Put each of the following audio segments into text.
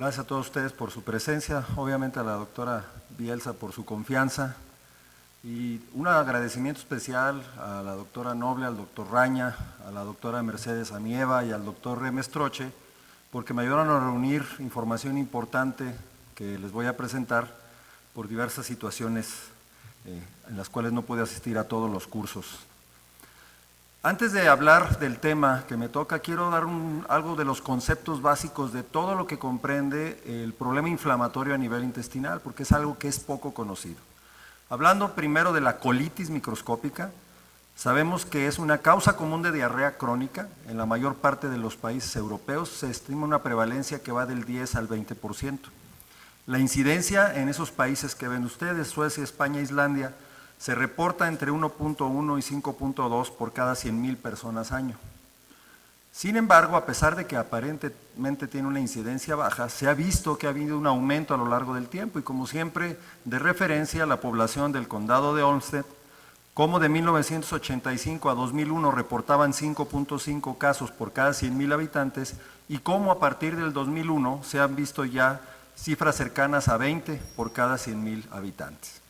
Gracias a todos ustedes por su presencia, obviamente a la doctora Bielsa por su confianza y un agradecimiento especial a la doctora Noble, al doctor Raña, a la doctora Mercedes Amieva y al doctor Remestroche, porque me ayudaron a reunir información importante que les voy a presentar por diversas situaciones en las cuales no pude asistir a todos los cursos. Antes de hablar del tema que me toca, quiero dar algo de los conceptos básicos de todo lo que comprende el problema inflamatorio a nivel intestinal, porque es algo que es poco conocido. Hablando primero de la colitis microscópica, sabemos que es una causa común de diarrea crónica. En la mayor parte de los países europeos se estima una prevalencia que va del 10 al 20%. La incidencia en esos países que ven ustedes, Suecia, España, Islandia, se reporta entre 1.1 y 5.2 por cada 100,000 personas año. Sin embargo, a pesar de que aparentemente tiene una incidencia baja, se ha visto que ha habido un aumento a lo largo del tiempo y como siempre, de referencia a la población del condado de Olmsted, como de 1985 a 2001 reportaban 5.5 casos por cada 100,000 habitantes y como a partir del 2001 se han visto ya cifras cercanas a 20 por cada 100,000 habitantes.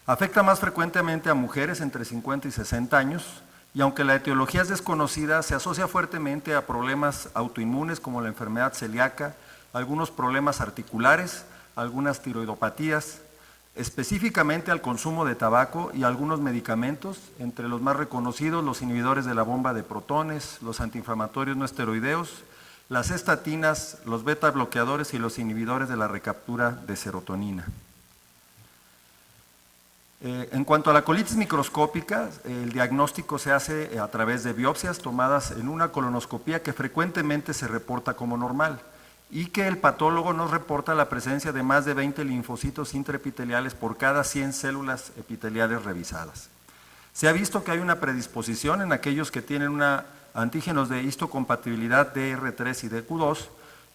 Afecta más frecuentemente a mujeres entre 50 y 60 años y aunque la etiología es desconocida, se asocia fuertemente a problemas autoinmunes como la enfermedad celíaca, algunos problemas articulares, algunas tiroidopatías, específicamente al consumo de tabaco y algunos medicamentos, entre los más reconocidos los inhibidores de la bomba de protones, los antiinflamatorios no esteroideos, las estatinas, los beta bloqueadores y los inhibidores de la recaptura de serotonina. En cuanto a la colitis microscópica, el diagnóstico se hace a través de biopsias tomadas en una colonoscopía que frecuentemente se reporta como normal y que el patólogo nos reporta la presencia de más de 20 linfocitos intraepiteliales por cada 100 células epiteliales revisadas. Se ha visto que hay una predisposición en aquellos que tienen antígenos de histocompatibilidad DR3 y DQ2,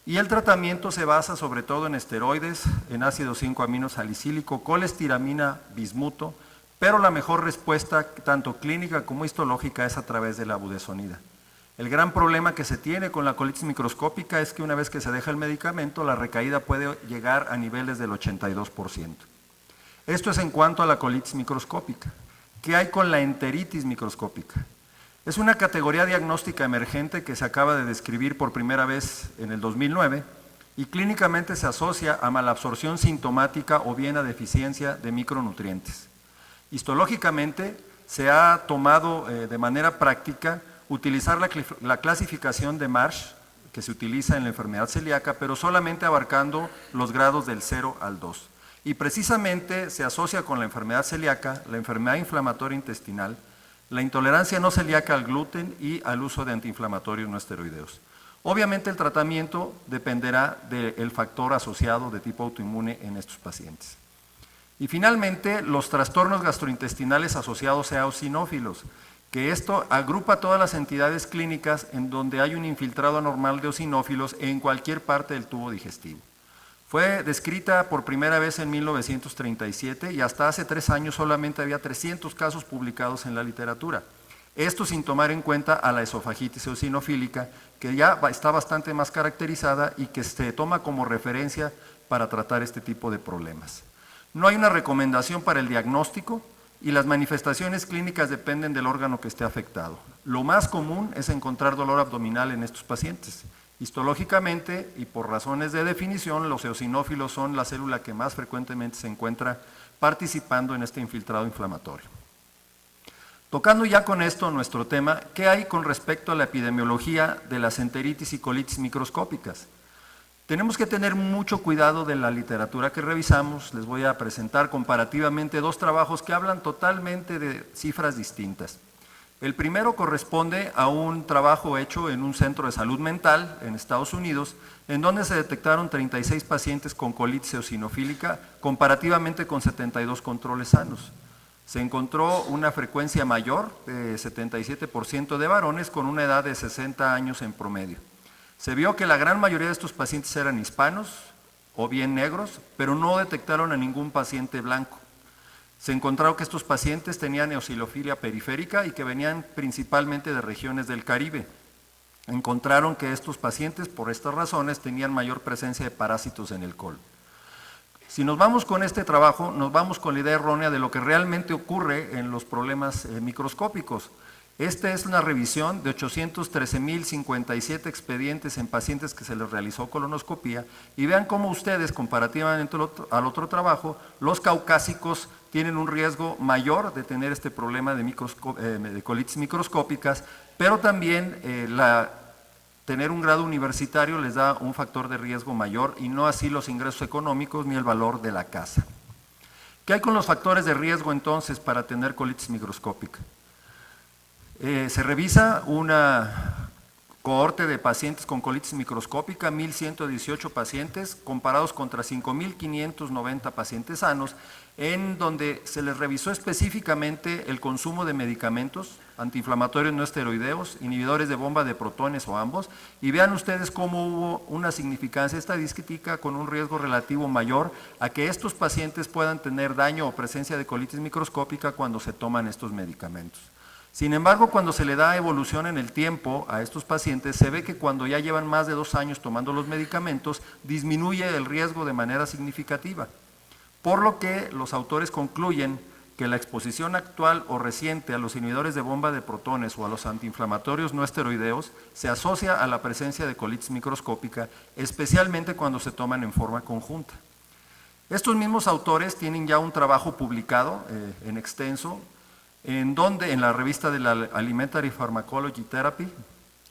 y el tratamiento se basa sobre todo en esteroides, en ácido 5-aminosalicílico, colestiramina, bismuto, pero la mejor respuesta, tanto clínica como histológica, es a través de la budesonida. El gran problema que se tiene con la colitis microscópica es que una vez que se deja el medicamento, la recaída puede llegar a niveles del 82%. Esto es en cuanto a la colitis microscópica. ¿Qué hay con la enteritis microscópica? Es una categoría diagnóstica emergente que se acaba de describir por primera vez en el 2009 y clínicamente se asocia a malabsorción sintomática o bien a deficiencia de micronutrientes. Histológicamente se ha tomado de manera práctica utilizar la clasificación de Marsh que se utiliza en la enfermedad celíaca, pero solamente abarcando los grados del 0 al 2. Y precisamente se asocia con la enfermedad celíaca, la enfermedad inflamatoria intestinal, la intolerancia no celíaca al gluten y al uso de antiinflamatorios no esteroideos. Obviamente el tratamiento dependerá del factor asociado de tipo autoinmune en estos pacientes. Y finalmente, los trastornos gastrointestinales asociados a eosinófilos, que esto agrupa todas las entidades clínicas en donde hay un infiltrado anormal de eosinófilos en cualquier parte del tubo digestivo. Fue descrita por primera vez en 1937 y hasta hace 3 años solamente había 300 casos publicados en la literatura. Esto sin tomar en cuenta a la esofagitis eosinofílica, que ya está bastante más caracterizada y que se toma como referencia para tratar este tipo de problemas. No hay una recomendación para el diagnóstico y las manifestaciones clínicas dependen del órgano que esté afectado. Lo más común es encontrar dolor abdominal en estos pacientes. Histológicamente y por razones de definición, los eosinófilos son la célula que más frecuentemente se encuentra participando en este infiltrado inflamatorio. Tocando ya con esto nuestro tema, ¿qué hay con respecto a la epidemiología de las enteritis y colitis microscópicas? Tenemos que tener mucho cuidado de la literatura que revisamos. Les voy a presentar comparativamente 2 trabajos que hablan totalmente de cifras distintas. El primero corresponde a un trabajo hecho en un centro de salud mental en Estados Unidos, en donde se detectaron 36 pacientes con colitis eosinofílica comparativamente con 72 controles sanos. Se encontró una frecuencia mayor de 77% de varones con una edad de 60 años en promedio. Se vio que la gran mayoría de estos pacientes eran hispanos o bien negros, pero no detectaron a ningún paciente blanco. Se encontró que estos pacientes tenían eosinofilia periférica y que venían principalmente de regiones del Caribe. encontraron que estos pacientes, por estas razones, tenían mayor presencia de parásitos en el colon. Si nos vamos con este trabajo, nos vamos con la idea errónea de lo que realmente ocurre en los problemas microscópicos. Esta es una revisión de 813.057 expedientes en pacientes que se les realizó colonoscopía y vean cómo ustedes, comparativamente al otro trabajo, los caucásicos tienen un riesgo mayor de tener este problema de colitis microscópicas, pero también tener un grado universitario les da un factor de riesgo mayor y no así los ingresos económicos ni el valor de la casa. ¿Qué hay con los factores de riesgo entonces para tener colitis microscópica? Se revisa una cohorte de pacientes con colitis microscópica, 1.118 pacientes, comparados contra 5.590 pacientes sanos, en donde se les revisó específicamente el consumo de medicamentos, antiinflamatorios no esteroideos, inhibidores de bomba de protones o ambos, y vean ustedes cómo hubo una significancia estadística con un riesgo relativo mayor a que estos pacientes puedan tener daño o presencia de colitis microscópica cuando se toman estos medicamentos. Sin embargo, cuando se le da evolución en el tiempo a estos pacientes, se ve que cuando ya llevan más de 2 años tomando los medicamentos, disminuye el riesgo de manera significativa. Por lo que los autores concluyen que la exposición actual o reciente a los inhibidores de bomba de protones o a los antiinflamatorios no esteroideos se asocia a la presencia de colitis microscópica, especialmente cuando se toman en forma conjunta. Estos mismos autores tienen ya un trabajo publicado en extenso, en la revista de la Alimentary Pharmacology Therapy,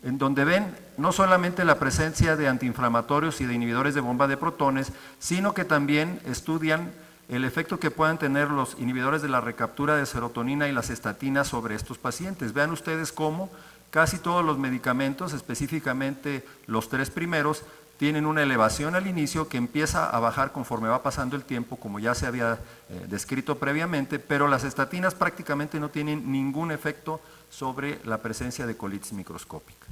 en donde ven no solamente la presencia de antiinflamatorios y de inhibidores de bomba de protones, sino que también estudian el efecto que puedan tener los inhibidores de la recaptura de serotonina y las estatinas sobre estos pacientes. Vean ustedes cómo casi todos los medicamentos, específicamente los 3 primeros, tienen una elevación al inicio que empieza a bajar conforme va pasando el tiempo, como ya se había descrito previamente, pero las estatinas prácticamente no tienen ningún efecto sobre la presencia de colitis microscópica.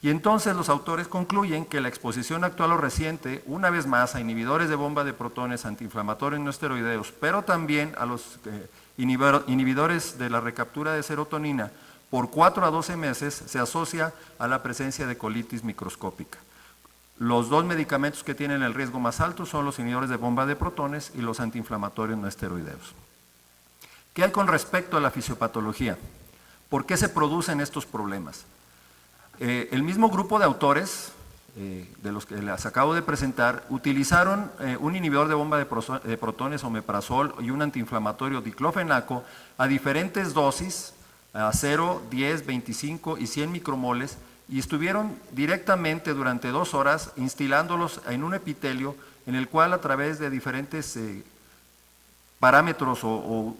Y entonces los autores concluyen que la exposición actual o reciente, una vez más a inhibidores de bomba de protones, antiinflamatorios no esteroideos, pero también a los inhibidores de la recaptura de serotonina, por 4 a 12 meses se asocia a la presencia de colitis microscópica. Los 2 medicamentos que tienen el riesgo más alto son los inhibidores de bomba de protones y los antiinflamatorios no esteroideos. ¿Qué hay con respecto a la fisiopatología? ¿Por qué se producen estos problemas? El mismo grupo de autores, de los que les acabo de presentar, utilizaron un inhibidor de bomba de protones, omeprazol, y un antiinflamatorio, diclofenaco, a diferentes dosis, a 0, 10, 25 y 100 micromoles, y estuvieron directamente durante 2 horas instilándolos en un epitelio en el cual a través de diferentes parámetros o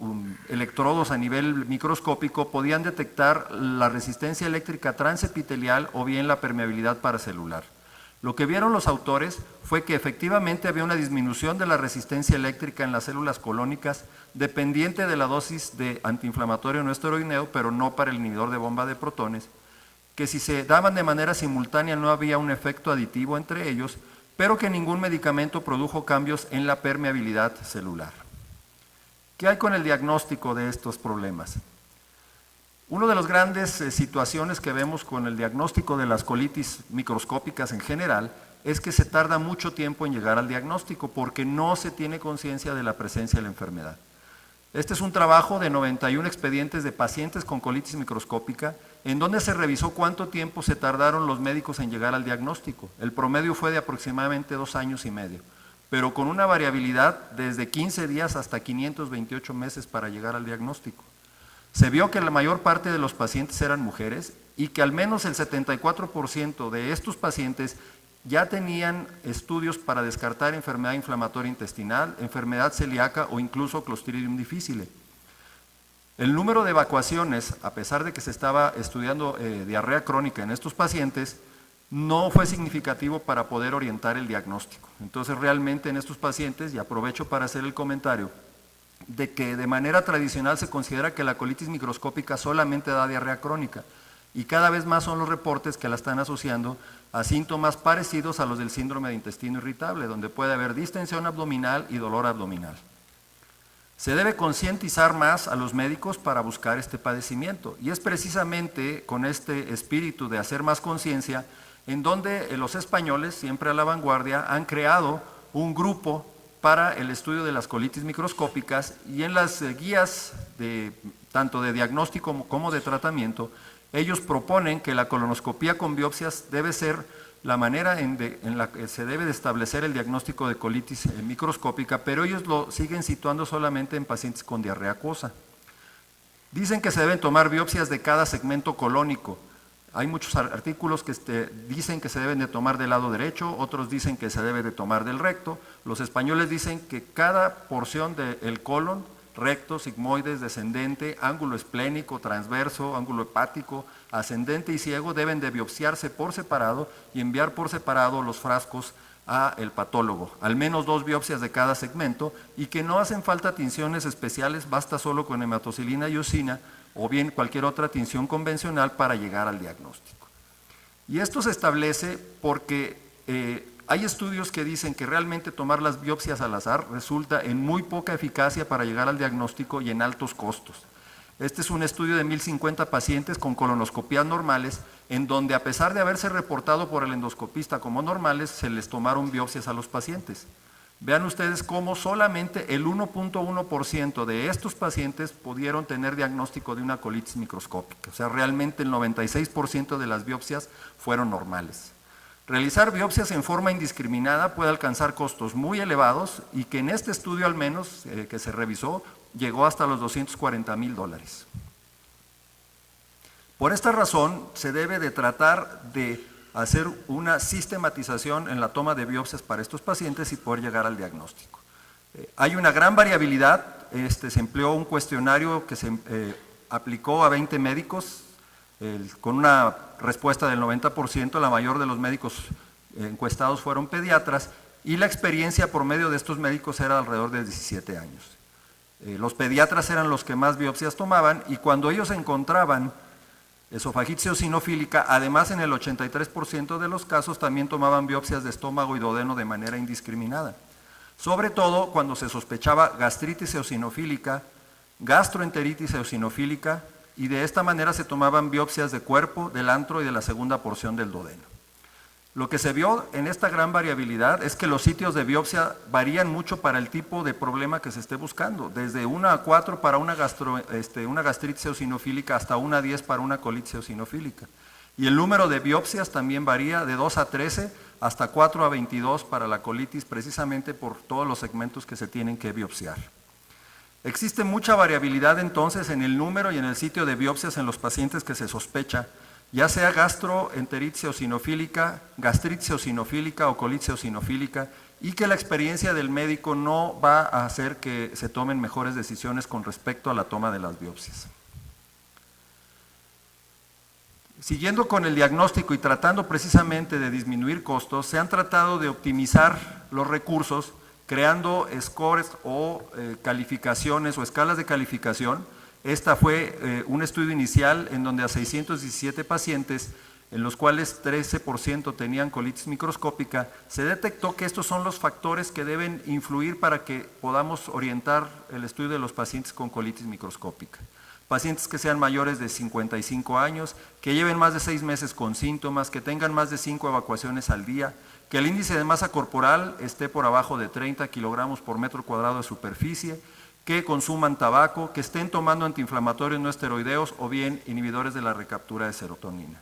electrodos a nivel microscópico podían detectar la resistencia eléctrica transepitelial o bien la permeabilidad paracelular. Lo que vieron los autores fue que efectivamente había una disminución de la resistencia eléctrica en las células colónicas dependiente de la dosis de antiinflamatorio no esteroideo, pero no para el inhibidor de bomba de protones, que si se daban de manera simultánea no había un efecto aditivo entre ellos, pero que ningún medicamento produjo cambios en la permeabilidad celular. ¿Qué hay con el diagnóstico de estos problemas? Una de las grandes situaciones que vemos con el diagnóstico de las colitis microscópicas en general es que se tarda mucho tiempo en llegar al diagnóstico porque no se tiene conciencia de la presencia de la enfermedad. Este es un trabajo de 91 expedientes de pacientes con colitis microscópica en donde se revisó cuánto tiempo se tardaron los médicos en llegar al diagnóstico. El promedio fue de aproximadamente 2 años y medio, pero con una variabilidad desde 15 días hasta 528 meses para llegar al diagnóstico. Se vio que la mayor parte de los pacientes eran mujeres y que al menos el 74% de estos pacientes ya tenían estudios para descartar enfermedad inflamatoria intestinal, enfermedad celíaca o incluso Clostridium difficile. El número de evacuaciones, a pesar de que se estaba estudiando diarrea crónica en estos pacientes, no fue significativo para poder orientar el diagnóstico. Entonces realmente en estos pacientes, y aprovecho para hacer el comentario, de que de manera tradicional se considera que la colitis microscópica solamente da diarrea crónica, y cada vez más son los reportes que la están asociando a síntomas parecidos a los del síndrome de intestino irritable, donde puede haber distensión abdominal y dolor abdominal. Se debe concientizar más a los médicos para buscar este padecimiento, y es precisamente con este espíritu de hacer más conciencia en donde los españoles, siempre a la vanguardia, han creado un grupo para el estudio de las colitis microscópicas, y en las guías tanto de diagnóstico como de tratamiento, ellos proponen que la colonoscopía con biopsias debe ser la manera en la que se debe de establecer el diagnóstico de colitis microscópica, pero ellos lo siguen situando solamente en pacientes con diarrea acuosa. Dicen que se deben tomar biopsias de cada segmento colónico. Hay muchos artículos que dicen que se deben de tomar del lado derecho, otros dicen que se debe de tomar del recto. Los españoles dicen que cada porción del colon, recto, sigmoides, descendente, ángulo esplénico, transverso, ángulo hepático, ascendente y ciego, deben de biopsiarse por separado y enviar por separado los frascos al patólogo, al menos 2 biopsias de cada segmento, y que no hacen falta tinciones especiales, basta solo con hematocilina y eosina o bien cualquier otra tinción convencional para llegar al diagnóstico. Y esto se establece porque hay estudios que dicen que realmente tomar las biopsias al azar resulta en muy poca eficacia para llegar al diagnóstico y en altos costos. Este es un estudio de 1050 pacientes con colonoscopías normales, en donde a pesar de haberse reportado por el endoscopista como normales, se les tomaron biopsias a los pacientes. Vean ustedes cómo solamente el 1.1% de estos pacientes pudieron tener diagnóstico de una colitis microscópica, o sea, realmente el 96% de las biopsias fueron normales. Realizar biopsias en forma indiscriminada puede alcanzar costos muy elevados, y que en este estudio al menos que se revisó llegó hasta los $240,000. Por esta razón se debe de tratar de hacer una sistematización en la toma de biopsias para estos pacientes y poder llegar al diagnóstico. Hay una gran variabilidad, se empleó un cuestionario que se aplicó a 20 médicos, con una respuesta del 90%, la mayor de los médicos encuestados fueron pediatras, y la experiencia por medio de estos médicos era alrededor de 17 años. Los pediatras eran los que más biopsias tomaban, y cuando ellos encontraban esofagitis eosinofílica, además en el 83% de los casos también tomaban biopsias de estómago y duodeno de manera indiscriminada. Sobre todo cuando se sospechaba gastritis eosinofílica, gastroenteritis eosinofílica, y de esta manera se tomaban biopsias de cuerpo, del antro y de la segunda porción del duodeno. Lo que se vio en esta gran variabilidad es que los sitios de biopsia varían mucho para el tipo de problema que se esté buscando, desde 1 a 4 para una gastritis eosinofílica hasta 1 a 10 para una colitis eosinofílica. Y el número de biopsias también varía de 2 a 13 hasta 4 a 22 para la colitis, precisamente por todos los segmentos que se tienen que biopsiar. Existe mucha variabilidad entonces en el número y en el sitio de biopsias en los pacientes que se sospecha, ya sea gastroenteritis eosinofílica, gastritis eosinofílica o colitis eosinofílica, y que la experiencia del médico no va a hacer que se tomen mejores decisiones con respecto a la toma de las biopsias. Siguiendo con el diagnóstico y tratando precisamente de disminuir costos, se han tratado de optimizar los recursos creando scores o calificaciones o escalas de calificación. Esta fue un estudio inicial en donde a 617 pacientes, en los cuales 13% tenían colitis microscópica, se detectó que estos son los factores que deben influir para que podamos orientar el estudio de los pacientes con colitis microscópica. Pacientes que sean mayores de 55 años, que lleven más de 6 meses con síntomas, que tengan más de 5 evacuaciones al día, que el índice de masa corporal esté por abajo de 30 kilogramos por metro cuadrado de superficie, que consuman tabaco, que estén tomando antiinflamatorios no esteroideos o bien inhibidores de la recaptura de serotonina.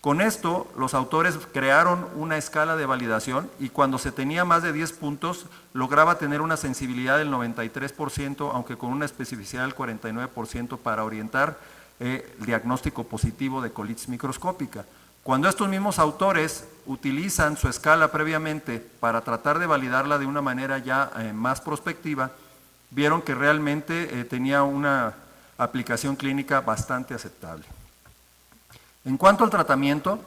Con esto, los autores crearon una escala de validación, y cuando se tenía más de 10 puntos, lograba tener una sensibilidad del 93%, aunque con una especificidad del 49% para orientar el diagnóstico positivo de colitis microscópica. Cuando estos mismos autores utilizan su escala previamente para tratar de validarla de una manera ya más prospectiva, vieron que realmente tenía una aplicación clínica bastante aceptable. En cuanto al tratamiento,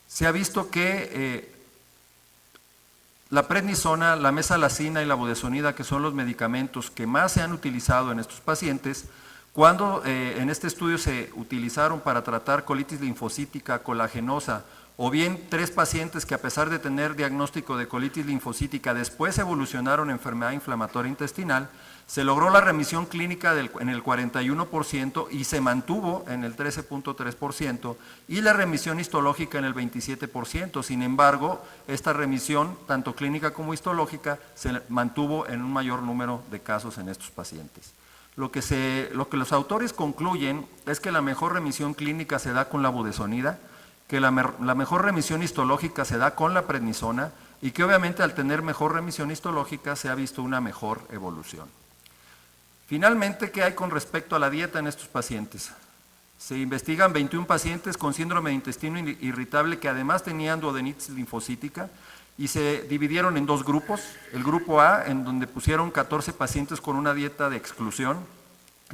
se ha visto que la prednisona, la mesalazina y la budesonida, que son los medicamentos que más se han utilizado en estos pacientes, Cuando en este estudio se utilizaron para tratar colitis linfocítica colagenosa, o bien 3 pacientes que a pesar de tener diagnóstico de colitis linfocítica después evolucionaron a enfermedad inflamatoria intestinal, se logró la remisión clínica en el 41% y se mantuvo en el 13.3% y la remisión histológica en el 27%. Sin embargo, esta remisión, tanto clínica como histológica, se mantuvo en un mayor número de casos en estos pacientes. Lo que los autores concluyen es que la mejor remisión clínica se da con la budesonida, que la mejor remisión histológica se da con la prednisona y que obviamente al tener mejor remisión histológica se ha visto una mejor evolución. Finalmente, ¿qué hay con respecto a la dieta en estos pacientes? Se investigan 21 pacientes con síndrome de intestino irritable que además tenían duodenitis linfocítica y se dividieron en 2 grupos. El grupo A, en donde pusieron 14 pacientes con una dieta de exclusión,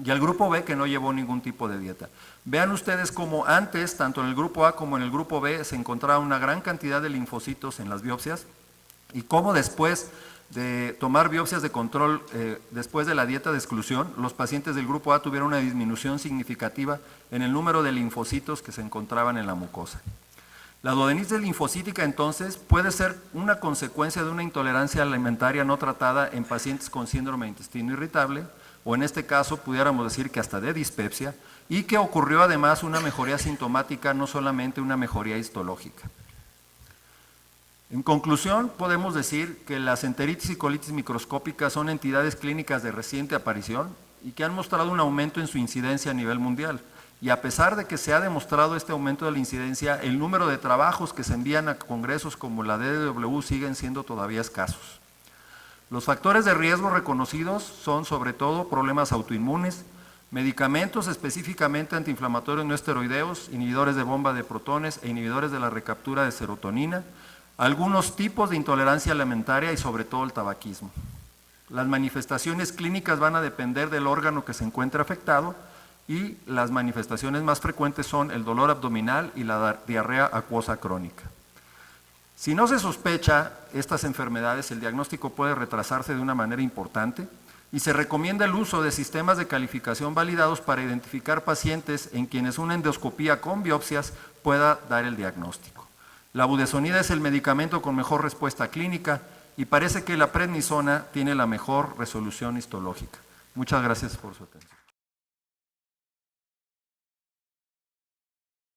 y el grupo B, que no llevó ningún tipo de dieta. Vean ustedes cómo antes, tanto en el grupo A como en el grupo B, se encontraba una gran cantidad de linfocitos en las biopsias y cómo después de tomar biopsias de control después de la dieta de exclusión, los pacientes del grupo A tuvieron una disminución significativa en el número de linfocitos que se encontraban en la mucosa. La duodenitis linfocítica entonces puede ser una consecuencia de una intolerancia alimentaria no tratada en pacientes con síndrome de intestino irritable, o en este caso pudiéramos decir que hasta de dispepsia, y que ocurrió además una mejoría sintomática, no solamente una mejoría histológica. En conclusión, podemos decir que las enteritis y colitis microscópicas son entidades clínicas de reciente aparición y que han mostrado un aumento en su incidencia a nivel mundial. Y a pesar de que se ha demostrado este aumento de la incidencia, el número de trabajos que se envían a congresos como la DDW siguen siendo todavía escasos. Los factores de riesgo reconocidos son sobre todo problemas autoinmunes, medicamentos específicamente antiinflamatorios no esteroideos, inhibidores de bomba de protones e inhibidores de la recaptura de serotonina, algunos tipos de intolerancia alimentaria y sobre todo el tabaquismo. Las manifestaciones clínicas van a depender del órgano que se encuentre afectado y las manifestaciones más frecuentes son el dolor abdominal y la diarrea acuosa crónica. Si no se sospecha estas enfermedades, el diagnóstico puede retrasarse de una manera importante y se recomienda el uso de sistemas de calificación validados para identificar pacientes en quienes una endoscopía con biopsias pueda dar el diagnóstico. La budesonida es el medicamento con mejor respuesta clínica y parece que la prednisona tiene la mejor resolución histológica. Muchas gracias por su atención.